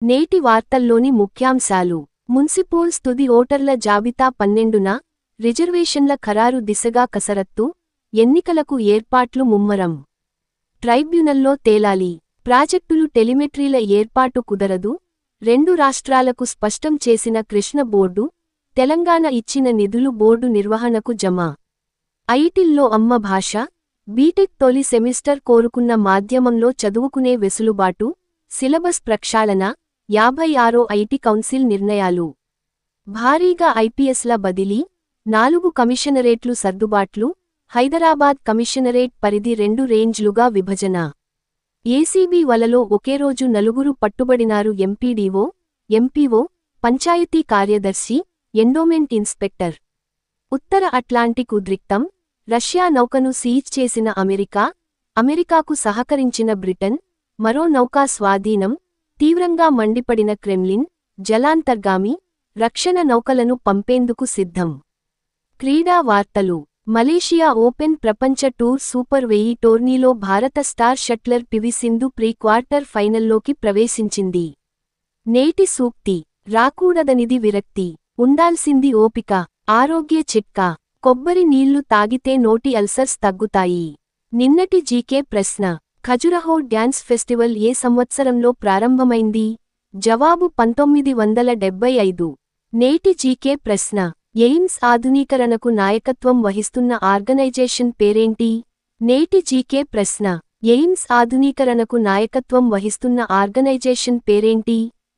నేటి వార్తల్లోని ముఖ్యాంశాలు. మున్సిపల్స్ తుది ఓటర్ల జాబితా 12న, రిజర్వేషన్ల ఖరారు దిశగా కసరత్తు, ఎన్నికలకు ఏర్పాట్లు ముమ్మరం. ట్రైబ్యునల్లో తేలాలి. ప్రాజెక్టులు టెలిమెట్రీల ఏర్పాటు కుదరదు, 2 రాష్ట్రాలకు స్పష్టం చేసిన కృష్ణ బోర్డు, తెలంగాణ ఇచ్చిన నిధులు బోర్డు నిర్వహణకు జమ. ఐటిల్లో అమ్మ భాష, బీటెక్ తొలి సెమిస్టర్ కోరుకున్న మాధ్యమంలో చదువుకునే వెసులుబాటు, సిలబస్ ప్రక్షాళన, 56వ ఐటి కౌన్సిల్ నిర్ణయాలు. భారీగా ఐపీఎస్ల బదిలీ, 4 కమిషనరేట్లు సర్దుబాట్లు, హైదరాబాద్ కమిషనరేట్ పరిధి 2 రేంజ్లుగా విభజన. ఏసీబీ వలలో ఒకేరోజు 4 పట్టుబడినారు. ఎంపీడీఓ, ఎంపీఓ, పంచాయతీ కార్యదర్శి, ఎండోమెంట్ ఇన్స్పెక్టర్. ఉత్తర అట్లాంటిక్ ఉద్రిక్తం, రష్యా నౌకను సీజ్ చేసిన అమెరికాకు సహకరించిన బ్రిటన్, మరో నౌకా స్వాధీనం, తీవ్రంగా మండిపడిన క్రెమ్లిన్, జలాంతర్గామి, రక్షణ నౌకలను పంపేందుకు సిద్ధం. క్రీడా వార్తలు. మలేషియా ఓపెన్ ప్రపంచ టూర్ సూపర్ 1000 టోర్నీలో భారత star shuttler PV Sindhu pre quarter ఫైనల్లోకి ప్రవేశించింది. నేటి సూక్తి. రాకూడదనిది విరక్తి, ఉండాల్సింది ఓపిక. ఆరోగ్య చిట్కా. కొబ్బరి నీళ్లు తాగితే నోటి అల్సర్స్ తగ్గుతాయి. నిన్నటి జీకే ప్రశ్న. ఖజురహో డ్యాన్స్ ఫెస్టివల్ ఏ సంవత్సరంలో ప్రారంభమైంది? జవాబు 1975. నేటి జీకే ప్రశ్న. ఎయిమ్స్ ఆధునీకరణకు నాయకత్వం వహిస్తున్న ఆర్గనైజేషన్ పేరేంటి? నేటి జీకే ప్రశ్న. ఎయిమ్స్ ఆధునీకరణకు నాయకత్వం వహిస్తున్న ఆర్గనైజేషన్ పేరేంటి?